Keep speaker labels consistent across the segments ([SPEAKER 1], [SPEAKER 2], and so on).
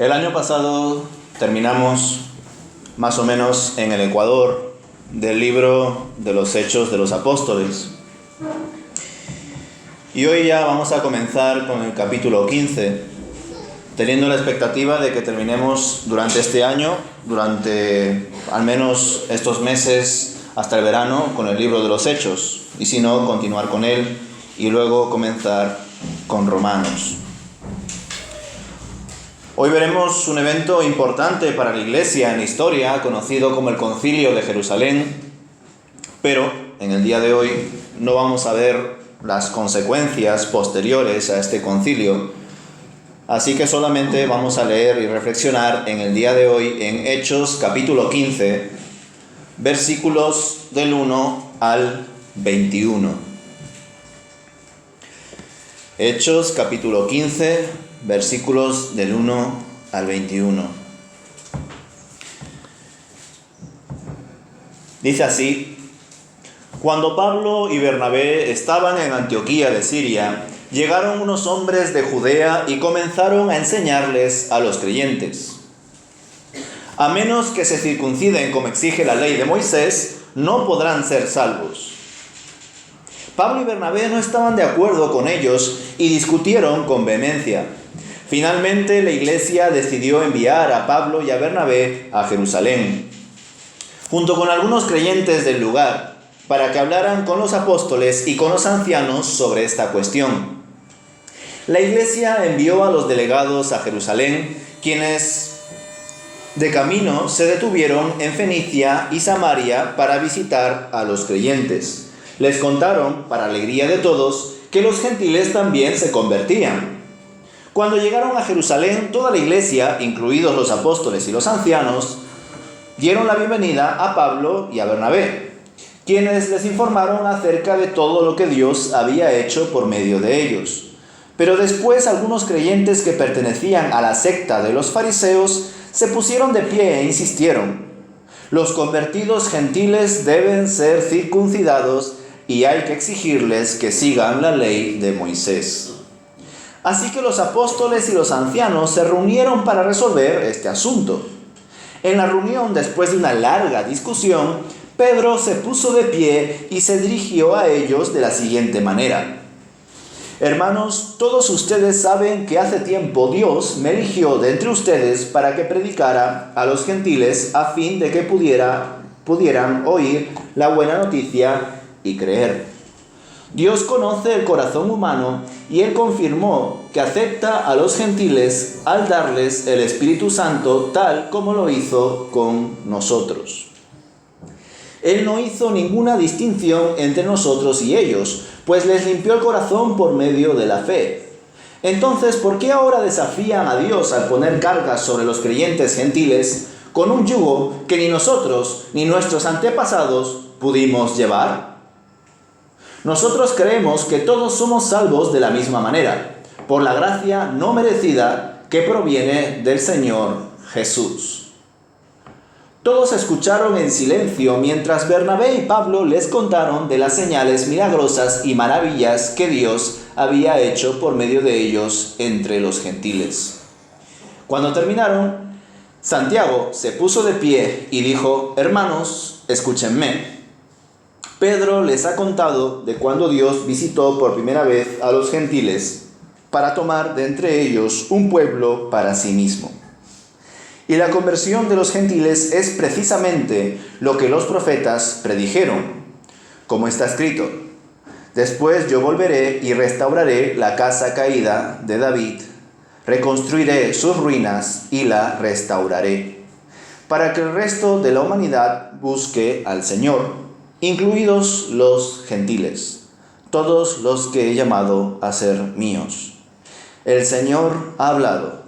[SPEAKER 1] El año pasado terminamos más o menos en el ecuador del libro de los Hechos de los Apóstoles. Y hoy ya vamos a comenzar con el capítulo 15, teniendo la expectativa de que terminemos durante este año, durante al menos estos meses hasta el verano, con el libro de los Hechos, y si no, continuar con él y luego comenzar con Romanos. Hoy veremos un evento importante para la Iglesia en la historia, conocido como el Concilio de Jerusalén, pero en el día de hoy no vamos a ver las consecuencias posteriores a este concilio, así que solamente vamos a leer y reflexionar en el día de hoy en Hechos capítulo 15, versículos del 1 al 21. Hechos capítulo 15, versículos del 1 al 21. Dice así: Cuando Pablo y Bernabé estaban en Antioquía de Siria, llegaron unos hombres de Judea y comenzaron a enseñarles a los creyentes: a menos que se circunciden como exige la ley de Moisés, no podrán ser salvos. Pablo y Bernabé no estaban de acuerdo con ellos y discutieron con vehemencia. Finalmente, la iglesia decidió enviar a Pablo y a Bernabé a Jerusalén, junto con algunos creyentes del lugar, para que hablaran con los apóstoles y con los ancianos sobre esta cuestión. La iglesia envió a los delegados a Jerusalén, quienes de camino se detuvieron en Fenicia y Samaria para visitar a los creyentes. Les contaron, para alegría de todos, que los gentiles también se convertían. Cuando llegaron a Jerusalén, toda la iglesia, incluidos los apóstoles y los ancianos, dieron la bienvenida a Pablo y a Bernabé, quienes les informaron acerca de todo lo que Dios había hecho por medio de ellos. Pero después algunos creyentes que pertenecían a la secta de los fariseos se pusieron de pie e insistieron: los convertidos gentiles deben ser circuncidados y hay que exigirles que sigan la ley de Moisés. Así que los apóstoles y los ancianos se reunieron para resolver este asunto. En la reunión, después de una larga discusión, Pedro se puso de pie y se dirigió a ellos de la siguiente manera: Hermanos, todos ustedes saben que hace tiempo Dios me eligió de entre ustedes para que predicara a los gentiles a fin de que pudieran oír la buena noticia y creer. Dios conoce el corazón humano y Él confirmó que acepta a los gentiles al darles el Espíritu Santo tal como lo hizo con nosotros. Él no hizo ninguna distinción entre nosotros y ellos, pues les limpió el corazón por medio de la fe. Entonces, ¿por qué ahora desafían a Dios al poner cargas sobre los creyentes gentiles con un yugo que ni nosotros ni nuestros antepasados pudimos llevar? Nosotros creemos que todos somos salvos de la misma manera, por la gracia no merecida que proviene del Señor Jesús. Todos escucharon en silencio mientras Bernabé y Pablo les contaron de las señales milagrosas y maravillas que Dios había hecho por medio de ellos entre los gentiles. Cuando terminaron, Santiago se puso de pie y dijo: Hermanos, escúchenme. Pedro les ha contado de cuando Dios visitó por primera vez a los gentiles para tomar de entre ellos un pueblo para sí mismo. Y la conversión de los gentiles es precisamente lo que los profetas predijeron, como está escrito: Después yo volveré y restauraré la casa caída de David, reconstruiré sus ruinas y la restauraré, para que el resto de la humanidad busque al Señor, incluidos los gentiles, todos los que he llamado a ser míos. El Señor ha hablado,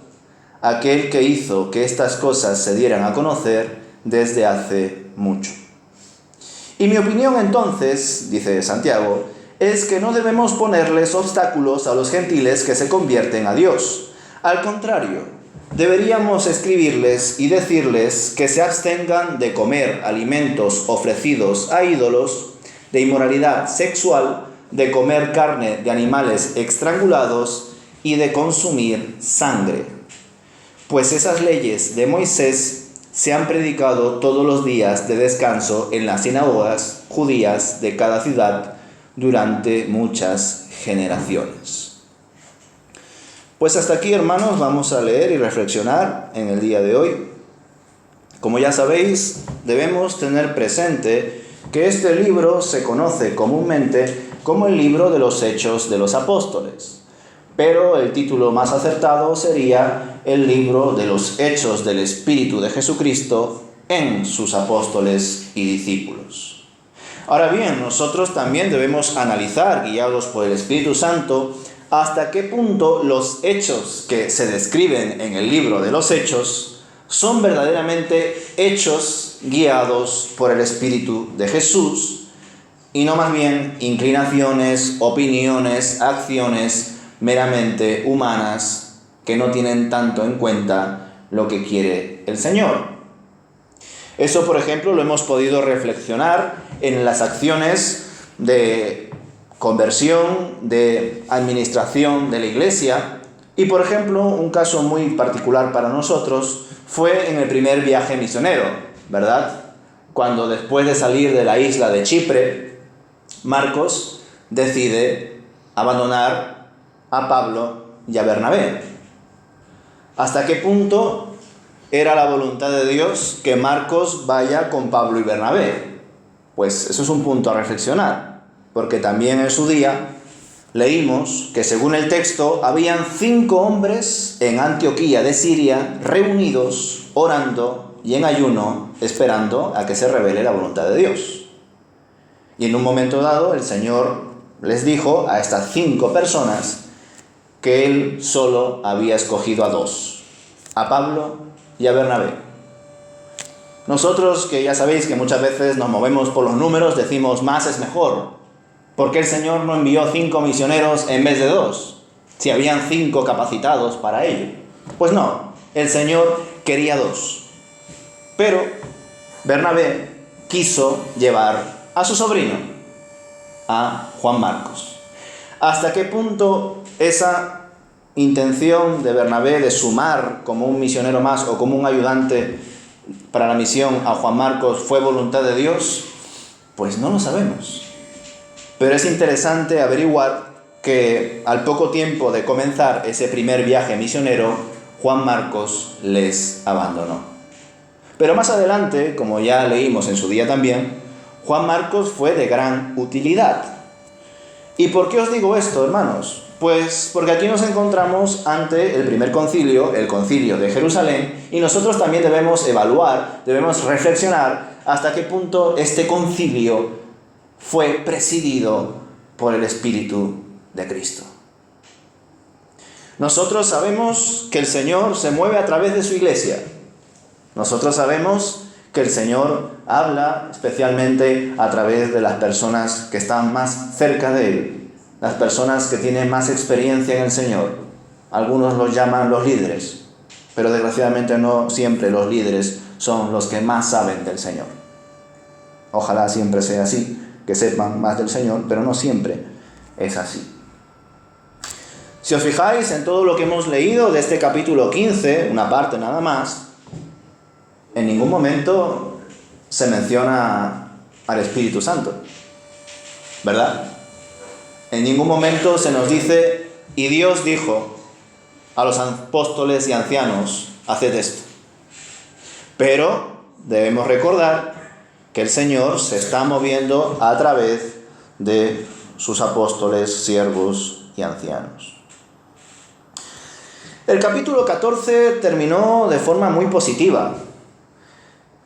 [SPEAKER 1] aquel que hizo que estas cosas se dieran a conocer desde hace mucho. Y mi opinión entonces, dice Santiago, es que no debemos ponerles obstáculos a los gentiles que se convierten a Dios. Al contrario, deberíamos escribirles y decirles que se abstengan de comer alimentos ofrecidos a ídolos, de inmoralidad sexual, de comer carne de animales estrangulados y de consumir sangre. pues esas leyes de Moisés se han predicado todos los días de descanso en las sinagogas judías de cada ciudad durante muchas generaciones. Pues hasta aquí, hermanos, vamos a leer y reflexionar en el día de hoy. Como ya sabéis, debemos tener presente que este libro se conoce comúnmente como el libro de los Hechos de los Apóstoles, pero el título más acertado sería el libro de los Hechos del Espíritu de Jesucristo en sus apóstoles y discípulos. Ahora bien, nosotros también debemos analizar, guiados por el Espíritu Santo, hasta qué punto los hechos que se describen en el libro de los Hechos son verdaderamente hechos guiados por el Espíritu de Jesús y no más bien inclinaciones, opiniones, acciones meramente humanas que no tienen tanto en cuenta lo que quiere el Señor. Eso, por ejemplo, lo hemos podido reflexionar en las acciones de conversión, de administración de la Iglesia. Y, por ejemplo, un caso muy particular para nosotros fue en el primer viaje misionero, ¿verdad? Cuando después de salir de la isla de Chipre, Marcos decide abandonar a Pablo y a Bernabé. ¿Hasta qué punto era la voluntad de Dios que Marcos vaya con Pablo y Bernabé? Pues eso es un punto a reflexionar, porque también en su día leímos que según el texto habían 5 hombres en Antioquía de Siria reunidos, orando y en ayuno, esperando a que se revele la voluntad de Dios. Y en un momento dado el Señor les dijo a estas 5 personas que Él solo había escogido a 2, a Pablo y a Bernabé. Nosotros, que ya sabéis que muchas veces nos movemos por los números, decimos más es mejor. ¿Por qué el Señor no envió 5 misioneros en vez de 2? Si habían 5 capacitados para ello. Pues no, el Señor quería 2. Pero Bernabé quiso llevar a su sobrino, a Juan Marcos. ¿Hasta qué punto esa intención de Bernabé de sumar como un misionero más o como un ayudante para la misión a Juan Marcos fue voluntad de Dios? Pues no lo sabemos. Pero es interesante averiguar que al poco tiempo de comenzar ese primer viaje misionero, Juan Marcos les abandonó. Pero más adelante, como ya leímos en su día también, Juan Marcos fue de gran utilidad. ¿Y por qué os digo esto, hermanos? Pues porque aquí nos encontramos ante el primer concilio, el concilio de Jerusalén, y nosotros también debemos evaluar, debemos reflexionar hasta qué punto este concilio fue presidido por el Espíritu de Cristo. Nosotros sabemos que el Señor se mueve a través de su iglesia. Nosotros sabemos que el Señor habla especialmente a través de las personas que están más cerca de Él, las personas que tienen más experiencia en el Señor. Algunos los llaman los líderes, pero desgraciadamente no siempre los líderes son los que más saben del Señor. Ojalá siempre sea así, que sepan más del Señor, pero no siempre es así. Si os fijáis en todo lo que hemos leído de este capítulo 15, una parte nada más, en ningún momento se menciona al Espíritu Santo, ¿verdad? En ningún momento se nos dice, y Dios dijo a los apóstoles y ancianos, haced esto. Pero debemos recordar que el Señor se está moviendo a través de sus apóstoles, siervos y ancianos. El capítulo 14 terminó de forma muy positiva.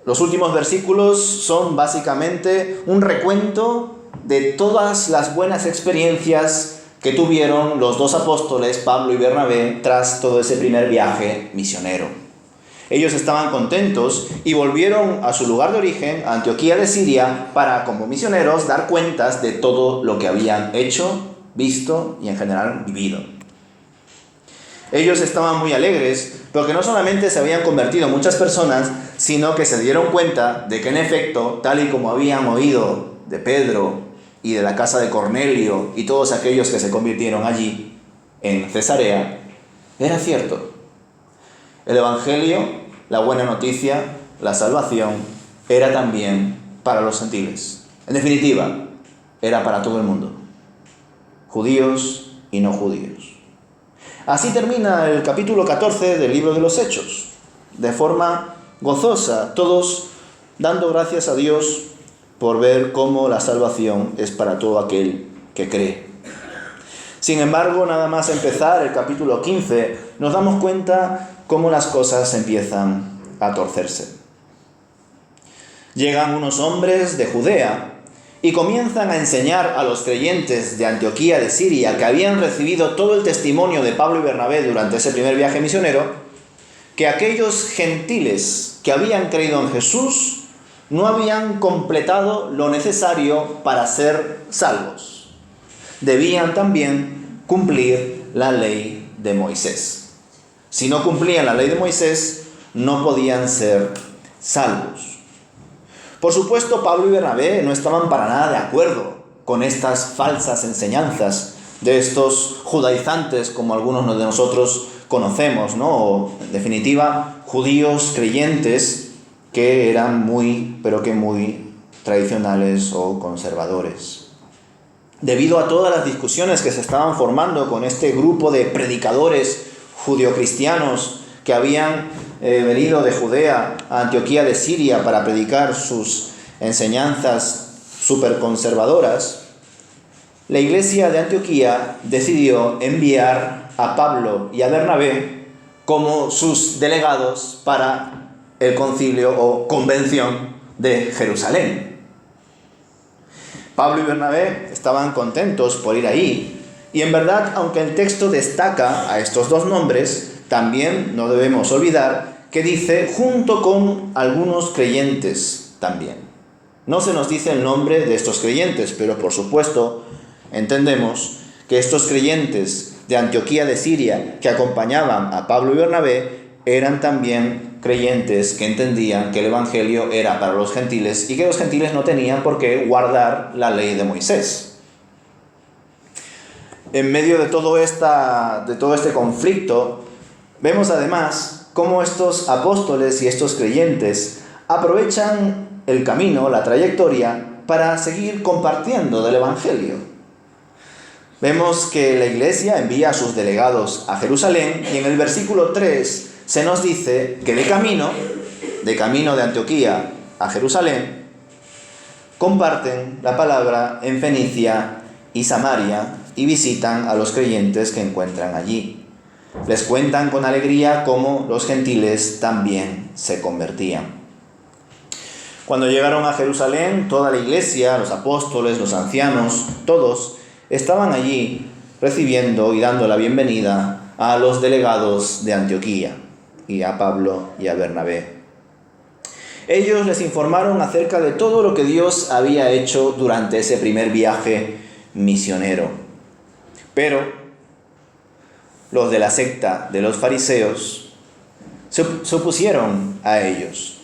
[SPEAKER 1] Los últimos versículos son básicamente un recuento de todas las buenas experiencias que tuvieron los 2 apóstoles, Pablo y Bernabé, tras todo ese primer viaje misionero. Ellos estaban contentos y volvieron a su lugar de origen, a Antioquía de Siria, para, como misioneros, dar cuentas de todo lo que habían hecho, visto y en general vivido. Ellos estaban muy alegres porque no solamente se habían convertido muchas personas, sino que se dieron cuenta de que en efecto, tal y como habían oído de Pedro y de la casa de Cornelio y todos aquellos que se convirtieron allí en Cesarea, era cierto. El Evangelio, la buena noticia, la salvación, era también para los gentiles. En definitiva, era para todo el mundo, judíos y no judíos. Así termina el capítulo 14 del libro de los Hechos, de forma gozosa, todos dando gracias a Dios por ver cómo la salvación es para todo aquel que cree. Sin embargo, nada más empezar el capítulo 15, nos damos cuenta cómo las cosas empiezan a torcerse. Llegan unos hombres de Judea y comienzan a enseñar a los creyentes de Antioquía de Siria, que habían recibido todo el testimonio de Pablo y Bernabé durante ese primer viaje misionero, que aquellos gentiles que habían creído en Jesús no habían completado lo necesario para ser salvos. Debían también cumplir la ley de Moisés. Si no cumplían la ley de Moisés, no podían ser salvos. Por supuesto, Pablo y Bernabé no estaban para nada de acuerdo con estas falsas enseñanzas de estos judaizantes, como algunos de nosotros conocemos, ¿no? O, en definitiva, judíos creyentes que eran muy tradicionales o conservadores. Debido a todas las discusiones que se estaban formando con este grupo de predicadores judio-cristianos que habían venido de Judea a Antioquía de Siria para predicar sus enseñanzas superconservadoras, la iglesia de Antioquía decidió enviar a Pablo y a Bernabé como sus delegados para el concilio o convención de Jerusalén. Pablo y Bernabé estaban contentos por ir ahí, y en verdad, aunque el texto destaca a estos dos nombres, también no debemos olvidar que dice junto con algunos creyentes también. No se nos dice el nombre de estos creyentes, pero por supuesto entendemos que estos creyentes de Antioquía de Siria que acompañaban a Pablo y Bernabé eran también creyentes que entendían que el Evangelio era para los gentiles y que los gentiles no tenían por qué guardar la ley de Moisés. En medio de todo este conflicto, vemos además cómo estos apóstoles y estos creyentes aprovechan el camino, la trayectoria, para seguir compartiendo del Evangelio. Vemos que la iglesia envía a sus delegados a Jerusalén y en el versículo 3 se nos dice que de camino de Antioquía a Jerusalén, comparten la palabra en Fenicia y Samaria y visitan a los creyentes que encuentran allí. Les cuentan con alegría cómo los gentiles también se convertían. Cuando llegaron a Jerusalén, toda la iglesia, los apóstoles, los ancianos, todos estaban allí recibiendo y dando la bienvenida a los delegados de Antioquía y a Pablo y a Bernabé. Ellos les informaron acerca de todo lo que Dios había hecho durante ese primer viaje misionero. Pero los de la secta de los fariseos se opusieron a ellos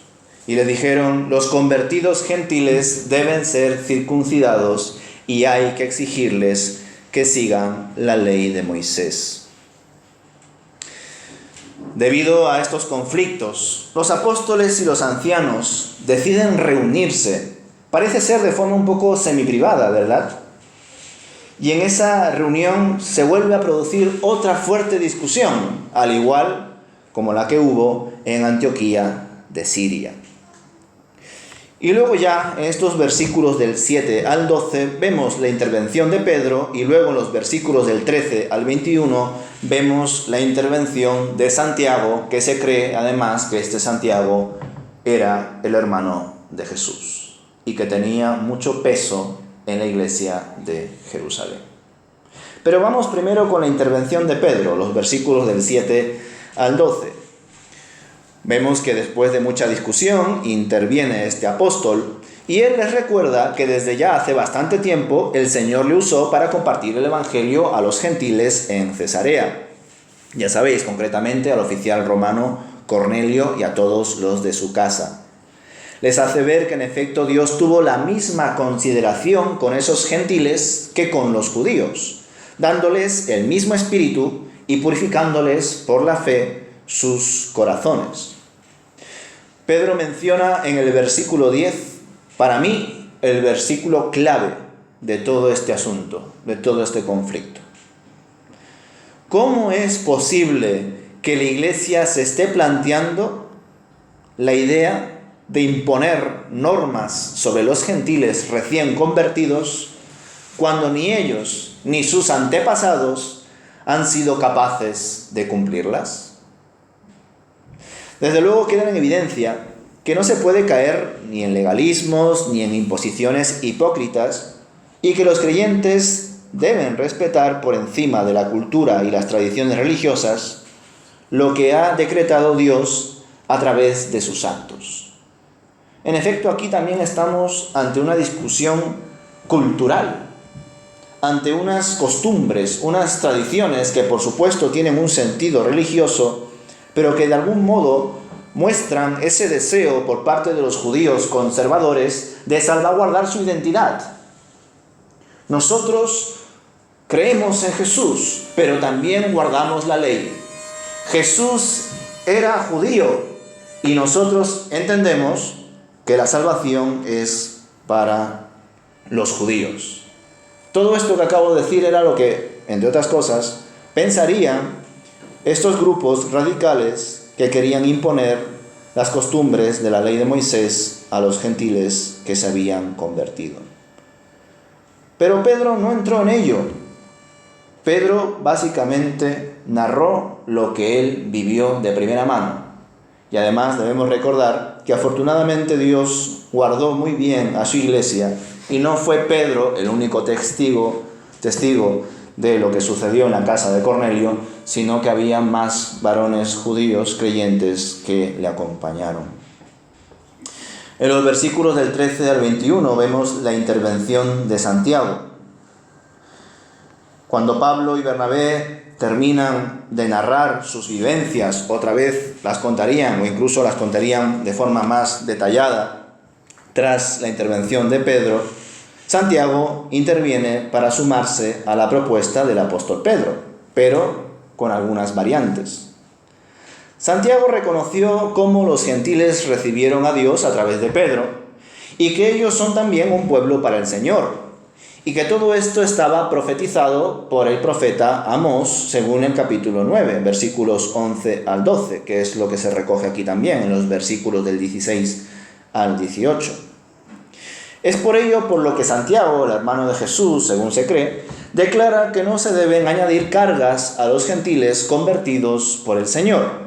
[SPEAKER 1] y les dijeron: los convertidos gentiles deben ser circuncidados y hay que exigirles que sigan la ley de Moisés. Debido a estos conflictos, los apóstoles y los ancianos deciden reunirse. Parece ser de forma un poco semiprivada, ¿verdad? Y en esa reunión se vuelve a producir otra fuerte discusión, al igual como la que hubo en Antioquía de Siria. Y luego ya en estos versículos del 7 al 12 vemos la intervención de Pedro y luego en los versículos del 13 al 21 vemos la intervención de Santiago, que se cree además que este Santiago era el hermano de Jesús y que tenía mucho peso en la iglesia de Jerusalén. Pero vamos primero con la intervención de Pedro, los versículos del 7 al 12. Vemos que después de mucha discusión interviene este apóstol y él les recuerda que desde ya hace bastante tiempo el Señor le usó para compartir el Evangelio a los gentiles en Cesarea. Ya sabéis, concretamente al oficial romano Cornelio y a todos los de su casa. Les hace ver que en efecto Dios tuvo la misma consideración con esos gentiles que con los judíos, dándoles el mismo espíritu y purificándoles por la fe sus corazones. Pedro menciona en el versículo 10, para mí, el versículo clave de todo este asunto, de todo este conflicto. ¿Cómo es posible que la Iglesia se esté planteando la idea de imponer normas sobre los gentiles recién convertidos cuando ni ellos ni sus antepasados han sido capaces de cumplirlas? Desde luego queda en evidencia que no se puede caer ni en legalismos ni en imposiciones hipócritas y que los creyentes deben respetar por encima de la cultura y las tradiciones religiosas lo que ha decretado Dios a través de sus actos. En efecto, aquí también estamos ante una discusión cultural, ante unas costumbres, unas tradiciones que por supuesto tienen un sentido religioso, pero que de algún modo muestran ese deseo por parte de los judíos conservadores de salvaguardar su identidad. Nosotros creemos en Jesús, pero también guardamos la ley. Jesús era judío y nosotros entendemos que la salvación es para los judíos. Todo esto que acabo de decir era lo que, entre otras cosas, pensarían estos grupos radicales que querían imponer las costumbres de la ley de Moisés a los gentiles que se habían convertido. Pero Pedro no entró en ello. Pedro básicamente narró lo que él vivió de primera mano. Y además debemos recordar que afortunadamente Dios guardó muy bien a su iglesia y no fue Pedro el único testigo de lo que sucedió en la casa de Cornelio, sino que había más varones judíos creyentes que le acompañaron. En los versículos del 13 al 21 vemos la intervención de Santiago. Cuando Pablo y Bernabé terminan de narrar sus vivencias, otra vez las contarían o incluso las contarían de forma más detallada tras la intervención de Pedro, Santiago interviene para sumarse a la propuesta del apóstol Pedro, pero con algunas variantes. Santiago reconoció cómo los gentiles recibieron a Dios a través de Pedro y que ellos son también un pueblo para el Señor, y que todo esto estaba profetizado por el profeta Amós, según el capítulo 9, versículos 11 al 12, que es lo que se recoge aquí también, en los versículos del 16 al 18. Es por ello por lo que Santiago, el hermano de Jesús, según se cree, declara que no se deben añadir cargas a los gentiles convertidos por el Señor.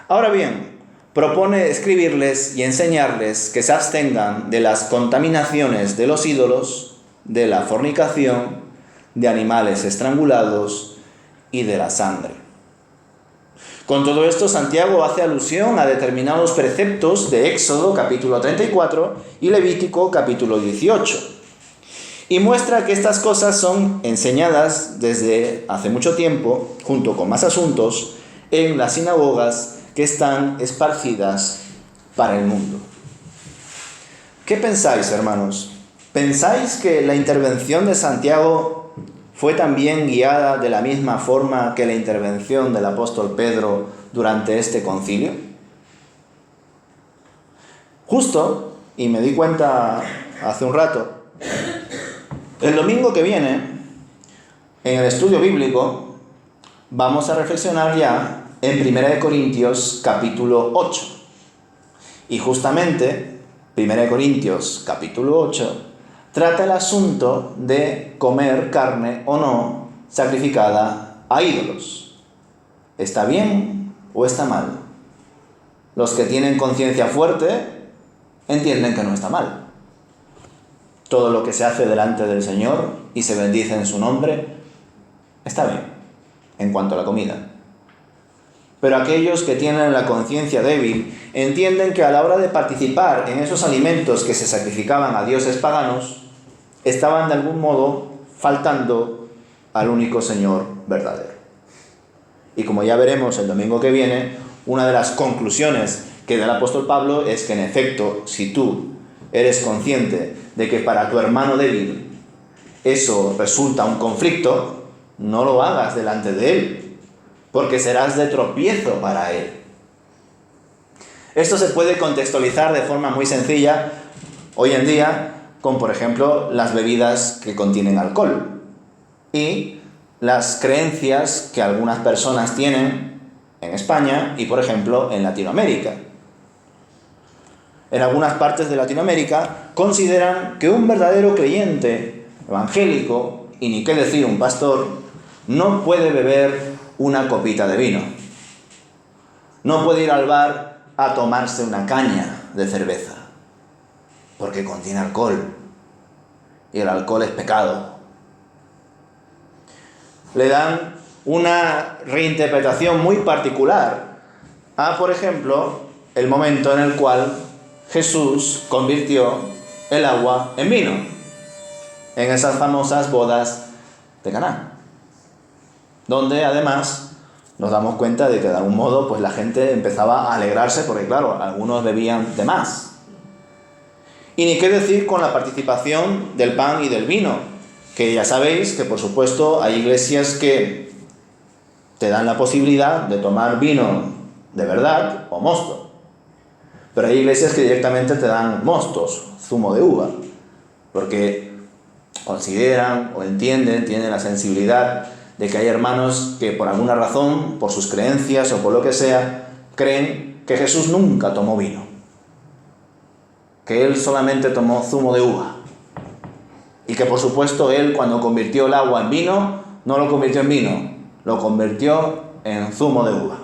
[SPEAKER 1] Ahora bien, propone escribirles y enseñarles que se abstengan de las contaminaciones de los ídolos, de la fornicación, de animales estrangulados y de la sangre. Con todo esto, Santiago hace alusión a determinados preceptos de Éxodo capítulo 34 y Levítico capítulo 18, y muestra que estas cosas son enseñadas desde hace mucho tiempo, junto con más asuntos, en las sinagogas que están esparcidas para el mundo. ¿Qué pensáis, hermanos? ¿Pensáis que la intervención de Santiago fue también guiada de la misma forma que la intervención del apóstol Pedro durante este concilio? Justo, y me di cuenta hace un rato, el domingo que viene, en el estudio bíblico, vamos a reflexionar ya en 1 Corintios capítulo 8. Y justamente, 1 Corintios capítulo 8, trata el asunto de comer carne o no sacrificada a ídolos. ¿Está bien o está mal? Los que tienen conciencia fuerte entienden que no está mal. Todo lo que se hace delante del Señor y se bendice en su nombre está bien en cuanto a la comida. Pero aquellos que tienen la conciencia débil entienden que a la hora de participar en esos alimentos que se sacrificaban a dioses paganos, estaban de algún modo faltando al único Señor verdadero. Y como ya veremos el domingo que viene, una de las conclusiones que da el apóstol Pablo es que en efecto, si tú eres consciente de que para tu hermano débil eso resulta un conflicto, no lo hagas delante de él, porque serás de tropiezo para él. Esto se puede contextualizar de forma muy sencilla hoy en día con, por ejemplo, las bebidas que contienen alcohol y las creencias que algunas personas tienen en España y, por ejemplo, en Latinoamérica. En algunas partes de Latinoamérica consideran que un verdadero creyente evangélico, y ni qué decir un pastor, no puede beber una copita de vino. No puede ir al bar a tomarse una caña de cerveza, porque contiene alcohol, y el alcohol es pecado. Le dan una reinterpretación muy particular a, por ejemplo, el momento en el cual Jesús convirtió el agua en vino, en esas famosas bodas de Caná, donde además nos damos cuenta de que de algún modo pues la gente empezaba a alegrarse porque, claro, algunos bebían de más. Y ni qué decir con la participación del pan y del vino, que ya sabéis que, por supuesto, hay iglesias que te dan la posibilidad de tomar vino de verdad o mosto. Pero hay iglesias que directamente te dan mostos, zumo de uva, porque consideran o entienden, tienen la sensibilidad de que hay hermanos que por alguna razón, por sus creencias o por lo que sea, creen que Jesús nunca tomó vino, que Él solamente tomó zumo de uva. Y que por supuesto Él, cuando convirtió el agua en vino, no lo convirtió en vino, lo convirtió en zumo de uva.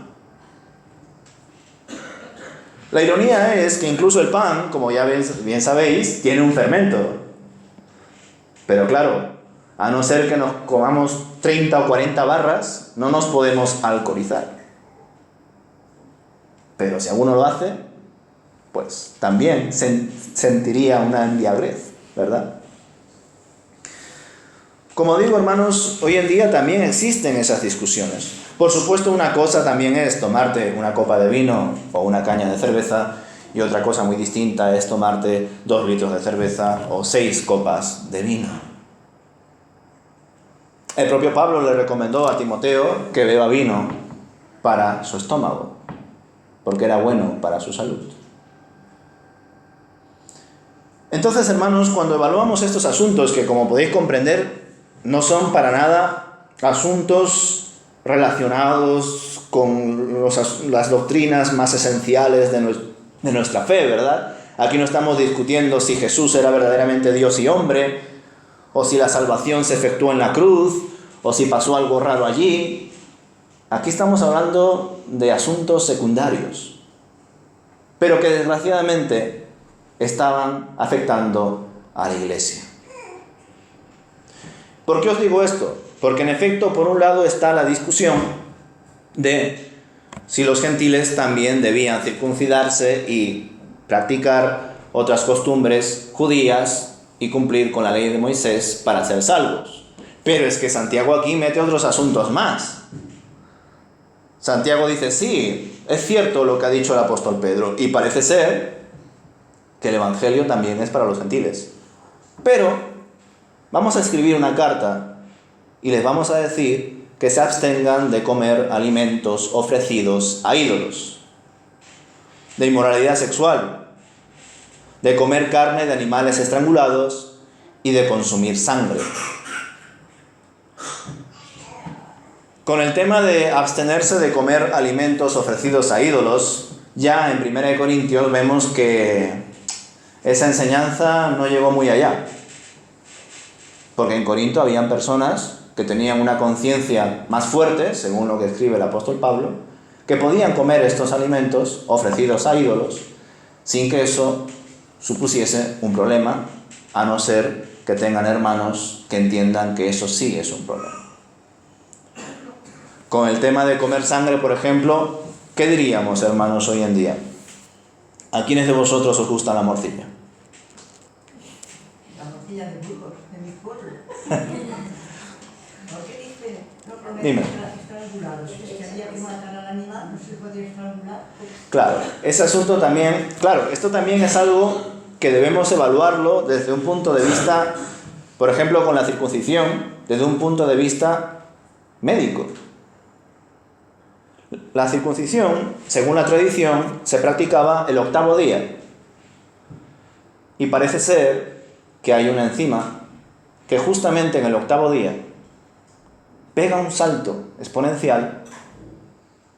[SPEAKER 1] La ironía es que incluso el pan, como ya bien sabéis, tiene un fermento. Pero claro, a no ser que nos comamos 30 o 40 barras, no nos podemos alcoholizar. Pero si alguno lo hace, pues también sentiría una embriaguez, ¿verdad? Como digo, hermanos, hoy en día también existen esas discusiones. Por supuesto, una cosa también es tomarte una copa de vino o una caña de cerveza, y otra cosa muy distinta es tomarte 2 litros de cerveza o 6 copas de vino. El propio Pablo le recomendó a Timoteo que beba vino para su estómago, porque era bueno para su salud. Entonces, hermanos, cuando evaluamos estos asuntos, que como podéis comprender, no son para nada asuntos relacionados con las doctrinas más esenciales de nuestra fe, ¿verdad? Aquí no estamos discutiendo si Jesús era verdaderamente Dios y hombre, o si la salvación se efectuó en la cruz, o si pasó algo raro allí. Aquí estamos hablando de asuntos secundarios, pero que desgraciadamente estaban afectando a la iglesia. ¿Por qué os digo esto? Porque en efecto, por un lado está la discusión de si los gentiles también debían circuncidarse y practicar otras costumbres judías y cumplir con la ley de Moisés para ser salvos. Pero es que Santiago aquí mete otros asuntos más. Santiago dice, sí, es cierto lo que ha dicho el apóstol Pedro, y parece ser que el evangelio también es para los gentiles. Pero vamos a escribir una carta y les vamos a decir que se abstengan de comer alimentos ofrecidos a ídolos, de inmoralidad sexual, de comer carne de animales estrangulados y de consumir sangre. Con el tema de abstenerse de comer alimentos ofrecidos a ídolos, ya en 1 Corintios vemos que esa enseñanza no llegó muy allá. Porque en Corinto habían personas que tenían una conciencia más fuerte, según lo que escribe el apóstol Pablo, que podían comer estos alimentos ofrecidos a ídolos sin que eso supusiese un problema, a no ser que tengan hermanos que entiendan que eso sí es un problema. Con el tema de comer sangre, por ejemplo, ¿qué diríamos, hermanos, hoy en día? ¿A quiénes de vosotros os gusta la morcilla?
[SPEAKER 2] La morcilla de Burgos, de mi pueblo. ¿Por qué dice no comer
[SPEAKER 1] Dime.
[SPEAKER 2] estrangulados? Es que había que matar al animal, no se podía estrangular.
[SPEAKER 1] Claro, ese asunto también, claro, esto también es algo que debemos evaluarlo desde un punto de vista, por ejemplo, con la circuncisión, desde un punto de vista médico. La circuncisión, según la tradición, se practicaba el 8º día. Y parece ser que hay una enzima que justamente en el 8º día pega un salto exponencial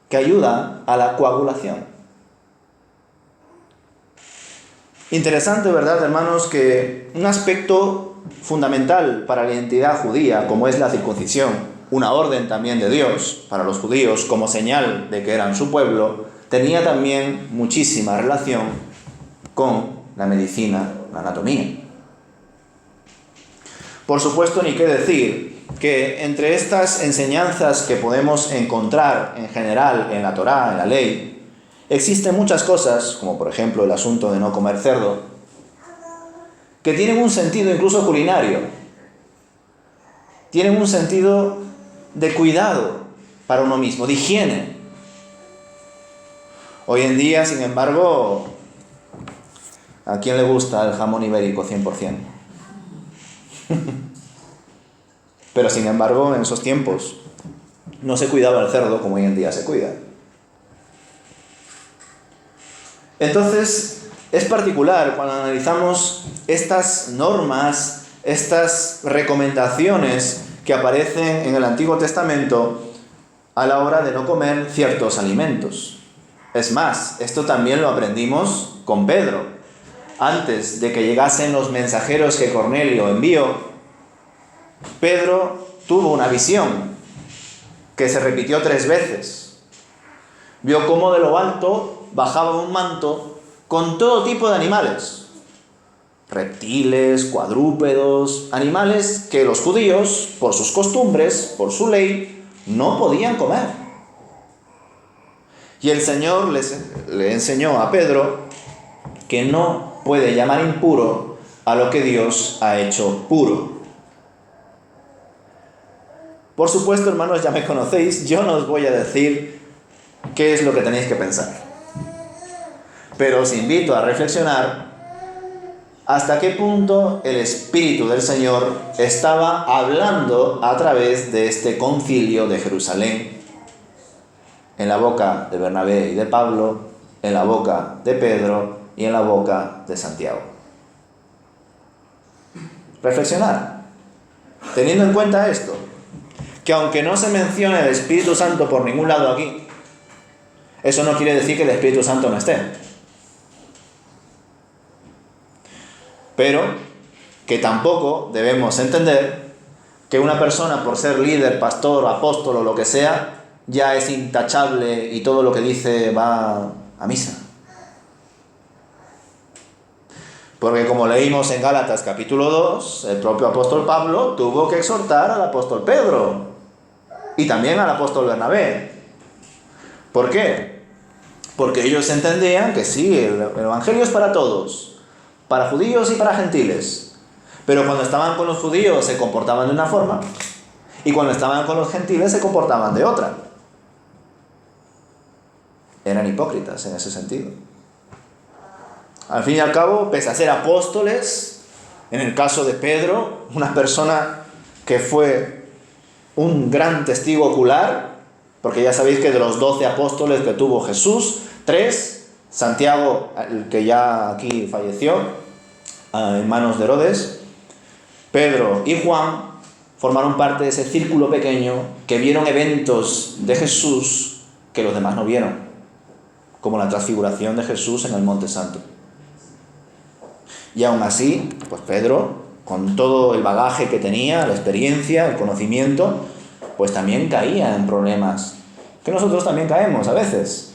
[SPEAKER 1] que ayuda a la coagulación. Interesante, ¿verdad, hermanos?, que un aspecto fundamental para la identidad judía, como es la circuncisión, una orden también de Dios para los judíos como señal de que eran su pueblo, tenía también muchísima relación con la medicina, la anatomía. Por supuesto, ni qué decir que entre estas enseñanzas que podemos encontrar en general en la Torá, en la ley, existen muchas cosas, como por ejemplo el asunto de no comer cerdo, que tienen un sentido incluso culinario, tienen un sentido de cuidado para uno mismo, de higiene. Hoy en día, sin embargo, ¿a quién le gusta el jamón ibérico 100%? Pero sin embargo, en esos tiempos no se cuidaba el cerdo como hoy en día se cuida. Entonces, es particular cuando analizamos estas normas, estas recomendaciones que aparecen en el Antiguo Testamento a la hora de no comer ciertos alimentos. Es más, esto también lo aprendimos con Pedro. Antes de que llegasen los mensajeros que Cornelio envió, Pedro tuvo una visión que se repitió 3 veces. Vio cómo de lo alto bajaba un manto con todo tipo de animales. Reptiles, cuadrúpedos, animales que los judíos, por sus costumbres, por su ley, no podían comer. Y el Señor le enseñó a Pedro que no puede llamar impuro a lo que Dios ha hecho puro. Por supuesto, hermanos, ya me conocéis, yo no os voy a decir qué es lo que tenéis que pensar. Pero os invito a reflexionar hasta qué punto el Espíritu del Señor estaba hablando a través de este concilio de Jerusalén, en la boca de Bernabé y de Pablo, en la boca de Pedro y en la boca de Santiago. Reflexionar, teniendo en cuenta esto, que aunque no se mencione el Espíritu Santo por ningún lado aquí, eso no quiere decir que el Espíritu Santo no esté. Pero que tampoco debemos entender que una persona, por ser líder, pastor, apóstol o lo que sea, ya es intachable y todo lo que dice va a misa. Porque como leímos en Gálatas capítulo 2, el propio apóstol Pablo tuvo que exhortar al apóstol Pedro y también al apóstol Bernabé. ¿Por qué? Porque ellos entendían que sí, el evangelio es para todos, para judíos y para gentiles. Pero cuando estaban con los judíos se comportaban de una forma y cuando estaban con los gentiles se comportaban de otra. Eran hipócritas en ese sentido. Al fin y al cabo, pese a ser apóstoles, en el caso de Pedro, una persona que fue un gran testigo ocular, porque ya sabéis que de los 12 apóstoles que tuvo Jesús, 3, Santiago, el que ya aquí falleció, en manos de Herodes, Pedro y Juan formaron parte de ese círculo pequeño que vieron eventos de Jesús que los demás no vieron, como la transfiguración de Jesús en el Monte Santo. Y aún así, pues Pedro, con todo el bagaje que tenía, la experiencia, el conocimiento, pues también caía en problemas, que nosotros también caemos a veces.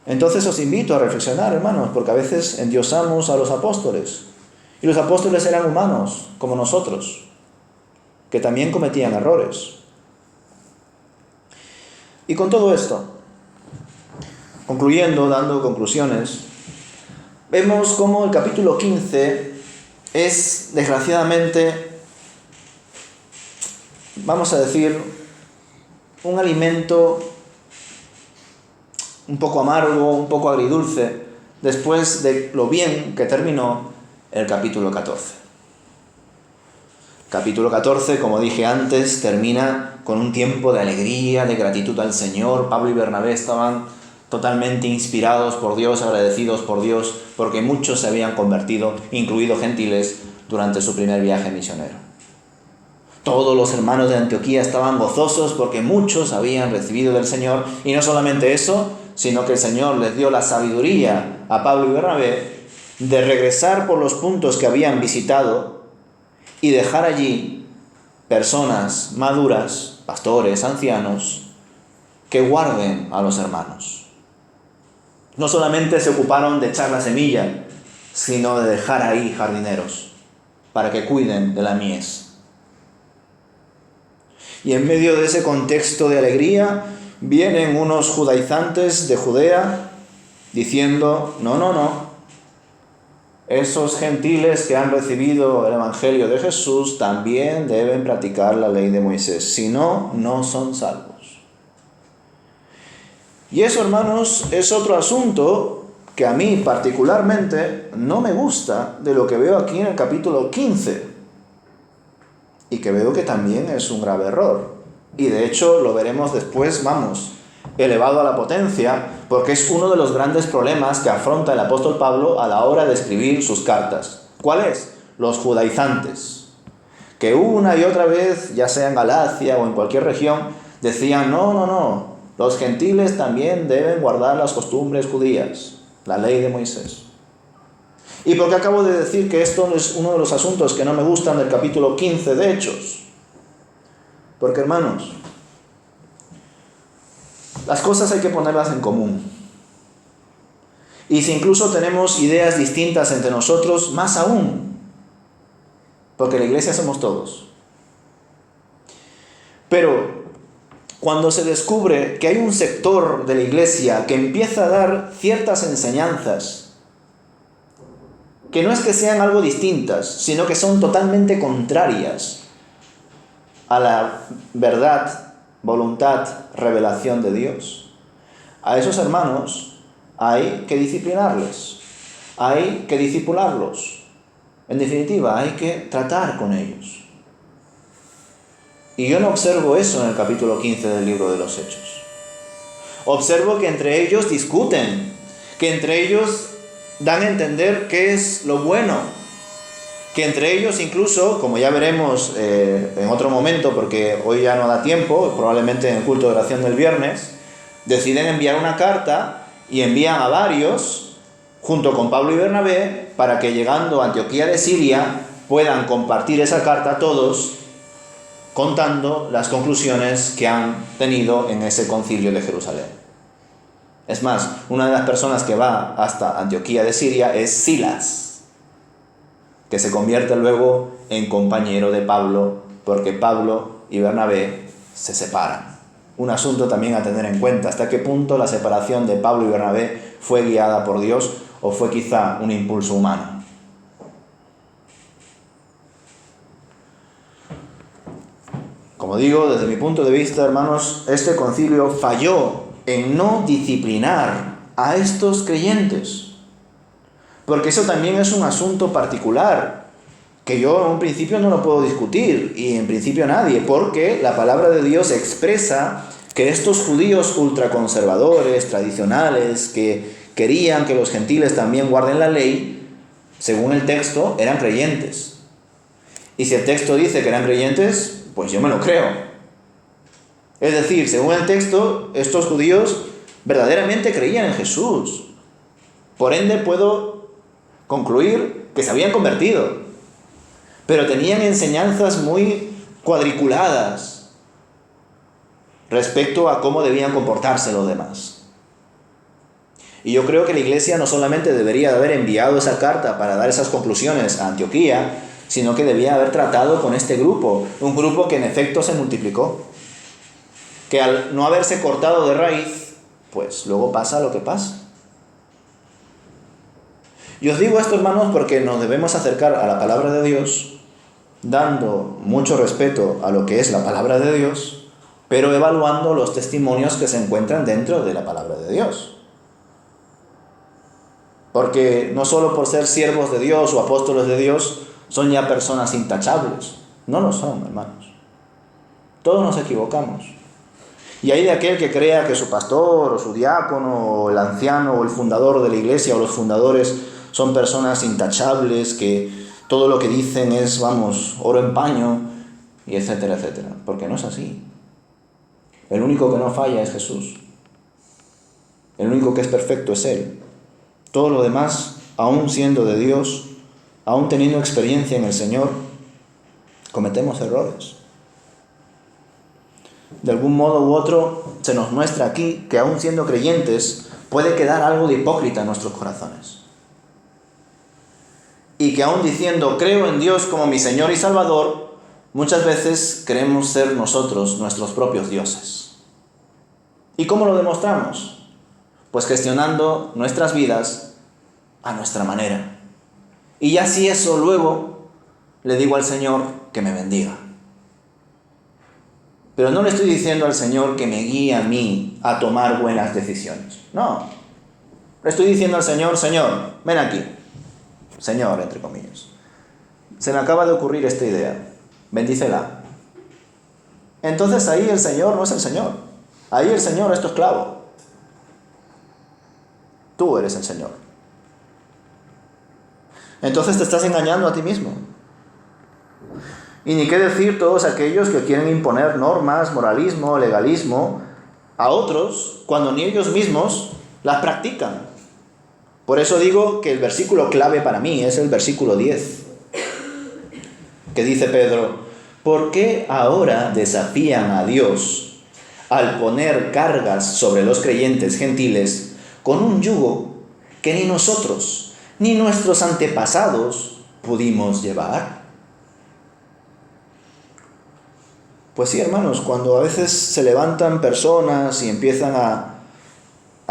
[SPEAKER 1] Entonces os invito a reflexionar, hermanos, porque a veces endiosamos a los apóstoles. Y los apóstoles eran humanos, como nosotros, que también cometían errores. Y con todo esto, concluyendo, dando conclusiones, vemos cómo el capítulo 15 es, desgraciadamente, vamos a decir, un alimento un poco amargo, un poco agridulce, después de lo bien que terminó el capítulo 14. Capítulo 14, como dije antes, termina con un tiempo de alegría, de gratitud al Señor. Pablo y Bernabé estaban totalmente inspirados por Dios, agradecidos por Dios, porque muchos se habían convertido, incluidos gentiles, durante su primer viaje misionero. Todos los hermanos de Antioquía estaban gozosos porque muchos habían recibido del Señor, y no solamente eso, sino que el Señor les dio la sabiduría a Pablo y Bernabé de regresar por los puntos que habían visitado y dejar allí personas maduras, pastores, ancianos, que guarden a los hermanos. No solamente se ocuparon de echar la semilla, sino de dejar ahí jardineros para que cuiden de la mies. Y en medio de ese contexto de alegría, vienen unos judaizantes de Judea diciendo: no, esos gentiles que han recibido el Evangelio de Jesús también deben practicar la ley de Moisés, si no, no son salvos. Y eso, hermanos, es otro asunto que a mí particularmente no me gusta de lo que veo aquí en el capítulo 15, y que veo que también es un grave error. Y de hecho lo veremos después, elevado a la potencia, porque es uno de los grandes problemas que afronta el apóstol Pablo a la hora de escribir sus cartas. ¿Cuál es? Los judaizantes, que una y otra vez, ya sea en Galacia o en cualquier región, decían: no, los gentiles también deben guardar las costumbres judías, la ley de Moisés. ¿Y por qué acabo de decir que esto es uno de los asuntos que no me gustan del capítulo 15 de Hechos? Porque, hermanos, las cosas hay que ponerlas en común. Y si incluso tenemos ideas distintas entre nosotros, más aún, porque la iglesia somos todos. Pero cuando se descubre que hay un sector de la iglesia que empieza a dar ciertas enseñanzas que no es que sean algo distintas, sino que son totalmente contrarias a la verdad, voluntad, revelación de Dios, a esos hermanos hay que disciplinarles, hay que discipularlos. En definitiva, hay que tratar con ellos. Y yo no observo eso en el capítulo 15 del libro de los Hechos. Observo que entre ellos discuten, que entre ellos dan a entender qué es lo bueno, que entre ellos incluso, como ya veremos en otro momento, porque hoy ya no da tiempo, probablemente en el culto de oración del viernes, deciden enviar una carta y envían a varios, junto con Pablo y Bernabé, para que llegando a Antioquía de Siria puedan compartir esa carta a todos, contando las conclusiones que han tenido en ese concilio de Jerusalén. Es más, una de las personas que va hasta Antioquía de Siria es Silas, que se convierte luego en compañero de Pablo, porque Pablo y Bernabé se separan. Un asunto también a tener en cuenta: hasta qué punto la separación de Pablo y Bernabé fue guiada por Dios o fue quizá un impulso humano. Como digo, desde mi punto de vista, hermanos, este concilio falló en no disciplinar a estos creyentes, porque eso también es un asunto particular que yo en un principio no lo puedo discutir, y en principio nadie, porque la palabra de Dios expresa que estos judíos ultraconservadores, tradicionales, que querían que los gentiles también guarden la ley, según el texto, eran creyentes. Y si el texto dice que eran creyentes, pues yo me lo creo. Es decir, según el texto, estos judíos verdaderamente creían en Jesús. Por ende, puedo concluir que se habían convertido, pero tenían enseñanzas muy cuadriculadas respecto a cómo debían comportarse los demás. Y yo creo que la iglesia no solamente debería de haber enviado esa carta para dar esas conclusiones a Antioquía, sino que debía haber tratado con este grupo, un grupo que en efecto se multiplicó, que al no haberse cortado de raíz, pues luego pasa lo que pasa. Y os digo esto, hermanos, porque nos debemos acercar a la palabra de Dios, dando mucho respeto a lo que es la palabra de Dios, pero evaluando los testimonios que se encuentran dentro de la palabra de Dios. Porque no solo por ser siervos de Dios o apóstoles de Dios, son ya personas intachables. No lo son, hermanos. Todos nos equivocamos. Y hay de aquel que crea que su pastor o su diácono o el anciano o el fundador de la iglesia o los fundadores son personas intachables, que todo lo que dicen es, oro en paño, y etcétera, etcétera. Porque no es así. El único que no falla es Jesús. El único que es perfecto es Él. Todo lo demás, aún siendo de Dios, aún teniendo experiencia en el Señor, cometemos errores. De algún modo u otro se nos muestra aquí que aún siendo creyentes puede quedar algo de hipócrita en nuestros corazones. Y que aún diciendo creo en Dios como mi Señor y Salvador, muchas veces queremos ser nosotros nuestros propios dioses. ¿Y cómo lo demostramos? Pues gestionando nuestras vidas a nuestra manera. Y ya si eso luego le digo al Señor que me bendiga. Pero no le estoy diciendo al Señor que me guíe a mí a tomar buenas decisiones. No. Le estoy diciendo al Señor, Señor, ven aquí. Señor, entre comillas. Se me acaba de ocurrir esta idea. Bendícela. Entonces ahí el Señor no es el Señor. Ahí el Señor es tu esclavo. Tú eres el Señor. Entonces te estás engañando a ti mismo. Y ni qué decir todos aquellos que quieren imponer normas, moralismo, legalismo a otros cuando ni ellos mismos las practican. Por eso digo que el versículo clave para mí es el versículo 10, que dice Pedro: ¿por qué ahora desafían a Dios al poner cargas sobre los creyentes gentiles con un yugo que ni nosotros ni nuestros antepasados pudimos llevar? Pues sí, hermanos, cuando a veces se levantan personas y empiezan a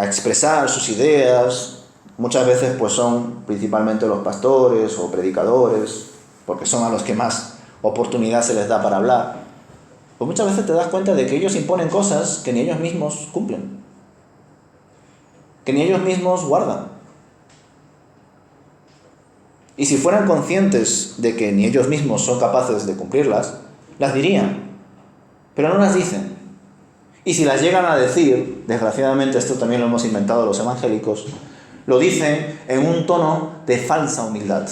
[SPEAKER 1] expresar sus ideas, muchas veces pues son principalmente los pastores o predicadores, porque son a los que más oportunidad se les da para hablar, pues muchas veces te das cuenta de que ellos imponen cosas que ni ellos mismos cumplen, que ni ellos mismos guardan. Y si fueran conscientes de que ni ellos mismos son capaces de cumplirlas, las dirían. Pero no las dicen. Y si las llegan a decir, desgraciadamente esto también lo hemos inventado los evangélicos, lo dicen en un tono de falsa humildad.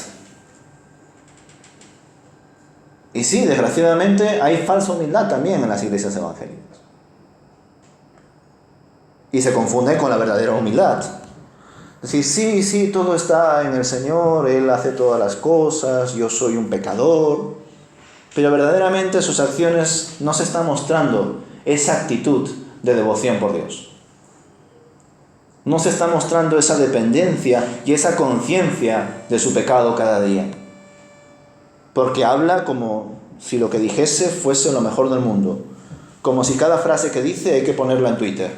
[SPEAKER 1] Y sí, desgraciadamente hay falsa humildad también en las iglesias evangélicas. Y se confunde con la verdadera humildad. Es decir, sí, todo está en el Señor, Él hace todas las cosas, yo soy un pecador. Pero verdaderamente sus acciones no se están mostrando esa actitud de devoción por Dios. No se está mostrando esa dependencia y esa conciencia de su pecado cada día. Porque habla como si lo que dijese fuese lo mejor del mundo. Como si cada frase que dice hay que ponerla en Twitter.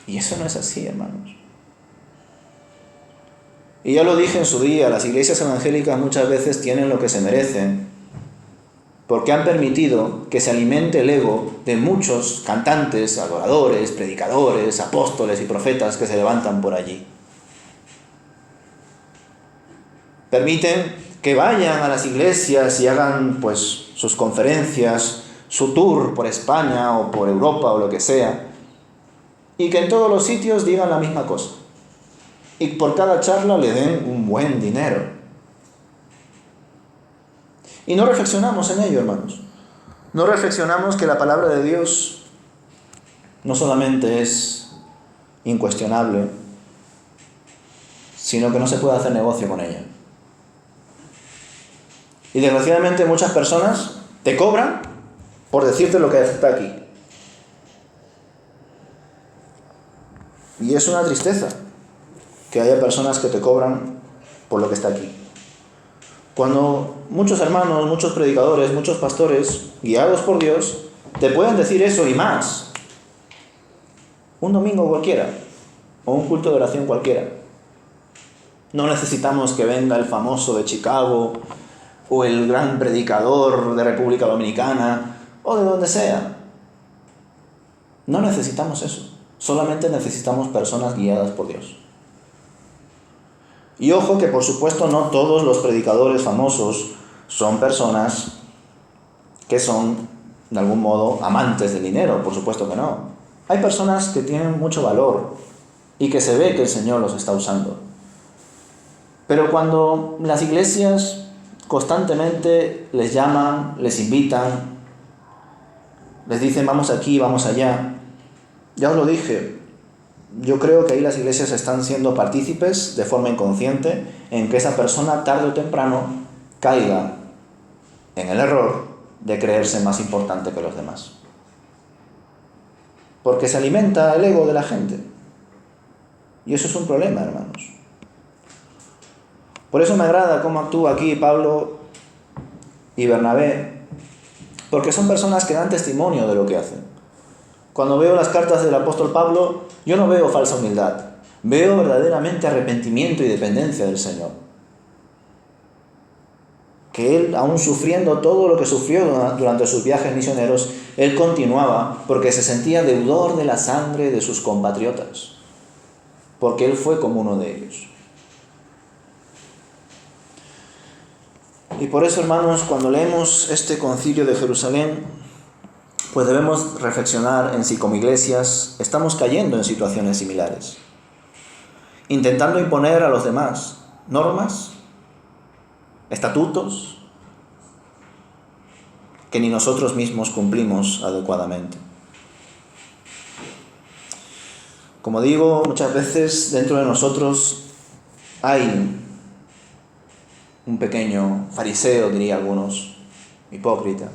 [SPEAKER 1] Y eso no es así, hermanos. Y ya lo dije en su día, las iglesias evangélicas muchas veces tienen lo que se merecen, porque han permitido que se alimente el ego de muchos cantantes, adoradores, predicadores, apóstoles y profetas que se levantan por allí. Permiten que vayan a las iglesias y hagan pues sus conferencias, su tour por España o por Europa o lo que sea, y que en todos los sitios digan la misma cosa. Y por cada charla le den un buen dinero. Y no reflexionamos en ello, hermanos. No reflexionamos que la palabra de Dios no solamente es incuestionable, sino que no se puede hacer negocio con ella. Y desgraciadamente muchas personas te cobran por decirte lo que está aquí. Y es una tristeza que haya personas que te cobran por lo que está aquí. Cuando muchos hermanos, muchos predicadores, muchos pastores, guiados por Dios, te pueden decir eso y más. Un domingo cualquiera, o un culto de oración cualquiera. No necesitamos que venga el famoso de Chicago, o el gran predicador de República Dominicana, o de donde sea. No necesitamos eso. Solamente necesitamos personas guiadas por Dios. Y ojo que por supuesto no todos los predicadores famosos son personas que son de algún modo, amantes del dinero, por supuesto que no. Hay personas que tienen mucho valor y que se ve que el Señor los está usando. Pero cuando las iglesias constantemente les llaman, les invitan, les dicen vamos aquí, vamos allá, ya os lo dije, yo creo que ahí las iglesias están siendo partícipes de forma inconsciente en que esa persona tarde o temprano caiga en el error de creerse más importante que los demás. Porque se alimenta el ego de la gente. Y eso es un problema, hermanos. Por eso me agrada cómo actúa aquí Pablo y Bernabé, porque son personas que dan testimonio de lo que hacen. Cuando veo las cartas del apóstol Pablo, yo no veo falsa humildad, veo verdaderamente arrepentimiento y dependencia del Señor. Que él, aún sufriendo todo lo que sufrió durante sus viajes misioneros, él continuaba porque se sentía deudor de la sangre de sus compatriotas, porque él fue como uno de ellos. Y por eso, hermanos, cuando leemos este concilio de Jerusalén, pues debemos reflexionar en si como iglesias estamos cayendo en situaciones similares, intentando imponer a los demás normas, estatutos, que ni nosotros mismos cumplimos adecuadamente. Como digo, muchas veces dentro de nosotros hay un pequeño fariseo, diría algunos, hipócrita.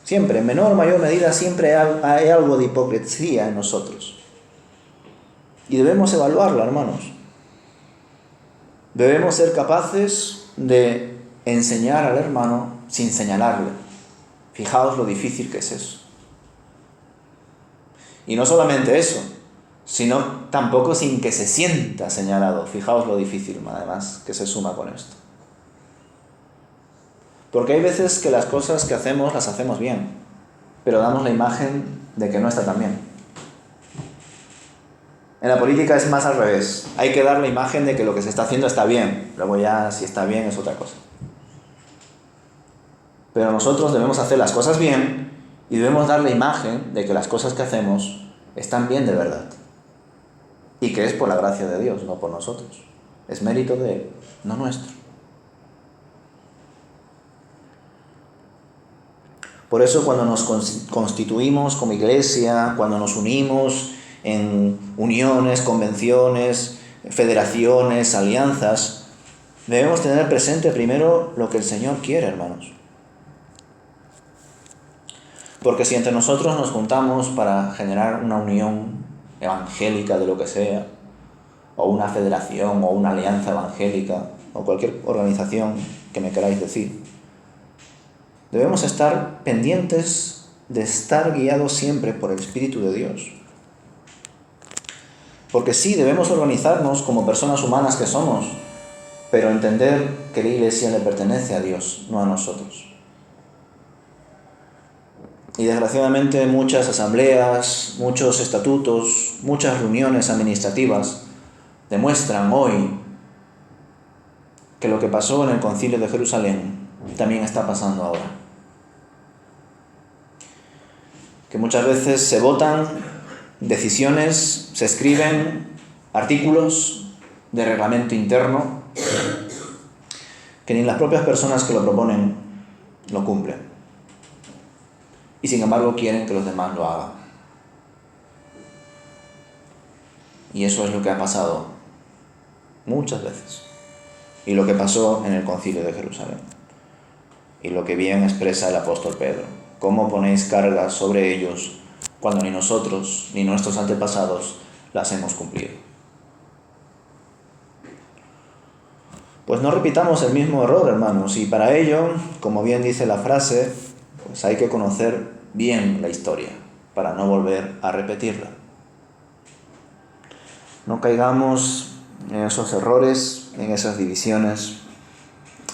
[SPEAKER 1] Siempre, en menor o mayor medida, siempre hay algo de hipocresía en nosotros. Y debemos evaluarla, hermanos. Debemos ser capaces de enseñar al hermano sin señalarle. Fijaos lo difícil que es eso. Y no solamente eso, sino tampoco sin que se sienta señalado. Fijaos lo difícil, además, que se suma con esto. Porque hay veces que las cosas que hacemos las hacemos bien, pero damos la imagen de que no está tan bien. En la política es más al revés. Hay que dar la imagen de que lo que se está haciendo está bien. Luego ya si está bien es otra cosa. Pero nosotros debemos hacer las cosas bien y debemos dar la imagen de que las cosas que hacemos están bien de verdad. Y que es por la gracia de Dios, no por nosotros. Es mérito de Él, no nuestro. Por eso cuando nos constituimos como iglesia, cuando nos unimos en uniones, convenciones, federaciones, alianzas, debemos tener presente primero lo que el Señor quiere, hermanos. Porque si entre nosotros nos juntamos para generar una unión evangélica de lo que sea, o una federación, o una alianza evangélica, o cualquier organización que me queráis decir, debemos estar pendientes de estar guiados siempre por el Espíritu de Dios. Porque sí, debemos organizarnos como personas humanas que somos, pero entender que la iglesia le pertenece a Dios, no a nosotros. Y desgraciadamente muchas asambleas, muchos estatutos, muchas reuniones administrativas demuestran hoy que lo que pasó en el Concilio de Jerusalén también está pasando ahora. Que muchas veces se votan decisiones, se escriben artículos de reglamento interno que ni las propias personas que lo proponen lo cumplen. Y sin embargo quieren que los demás lo hagan. Y eso es lo que ha pasado muchas veces. Y lo que pasó en el Concilio de Jerusalén. Y lo que bien expresa el apóstol Pedro. ¿Cómo ponéis cargas sobre ellos cuando ni nosotros ni nuestros antepasados las hemos cumplido? Pues no repitamos el mismo error, hermanos. Y para ello, como bien dice la frase, pues hay que conocer bien la historia para no volver a repetirla. No caigamos en esos errores, en esas divisiones,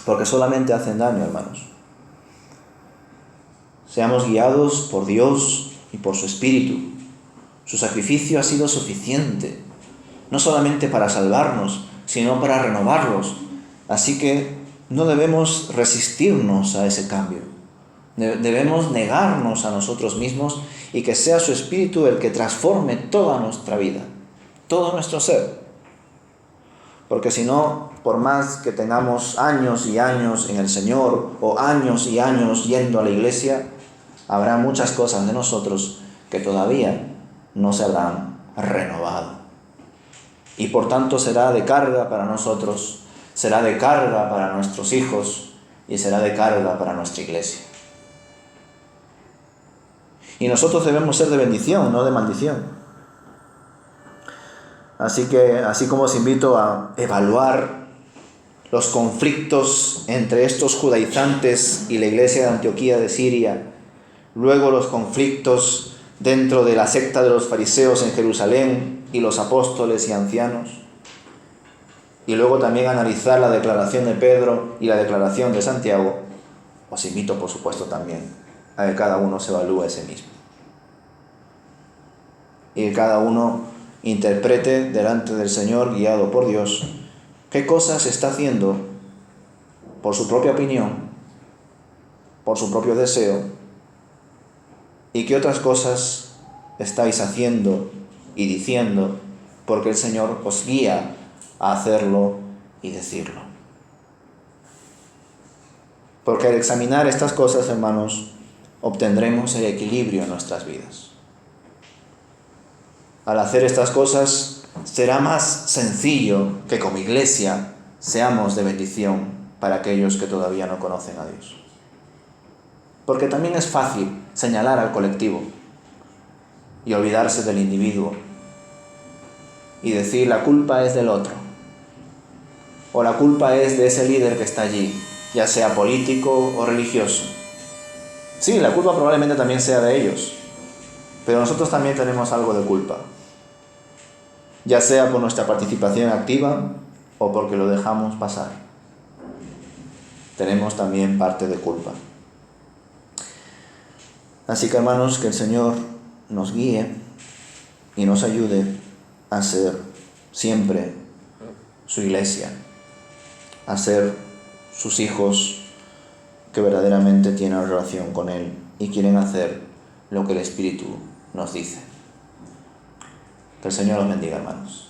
[SPEAKER 1] porque solamente hacen daño, hermanos. Seamos guiados por Dios y por su Espíritu. Su sacrificio ha sido suficiente, no solamente para salvarnos, sino para renovarlos. Así que no debemos resistirnos a ese cambio. Debemos negarnos a nosotros mismos y que sea su Espíritu el que transforme toda nuestra vida, todo nuestro ser. Porque si no, por más que tengamos años y años en el Señor o años y años yendo a la iglesia, habrá muchas cosas de nosotros que todavía no se habrán renovado. Y por tanto será de carga para nosotros, será de carga para nuestros hijos y será de carga para nuestra iglesia. Y nosotros debemos ser de bendición, no de maldición. Así que, así como os invito a evaluar los conflictos entre estos judaizantes y la iglesia de Antioquía de Siria, luego los conflictos dentro de la secta de los fariseos en Jerusalén y los apóstoles y ancianos, y luego también analizar la declaración de Pedro y la declaración de Santiago, os invito por supuesto también a que cada uno se evalúe a sí mismo y que cada uno interprete delante del Señor, guiado por Dios, qué cosas está haciendo por su propia opinión, por su propio deseo, y qué otras cosas estáis haciendo y diciendo porque el Señor os guía a hacerlo y decirlo. Porque al examinar estas cosas, hermanos, obtendremos el equilibrio en nuestras vidas. Al hacer estas cosas, será más sencillo que como iglesia seamos de bendición para aquellos que todavía no conocen a Dios. Porque también es fácil señalar al colectivo y olvidarse del individuo y decir la culpa es del otro, o la culpa es de ese líder que está allí, ya sea político o religioso. Sí, la culpa probablemente también sea de ellos, pero nosotros también tenemos algo de culpa, ya sea por nuestra participación activa o porque lo dejamos pasar. Tenemos también parte de culpa. Así que, hermanos, que el Señor nos guíe y nos ayude a ser siempre su iglesia, a ser sus hijos que verdaderamente tienen relación con Él y quieren hacer lo que el Espíritu nos dice. Que el Señor los bendiga, hermanos.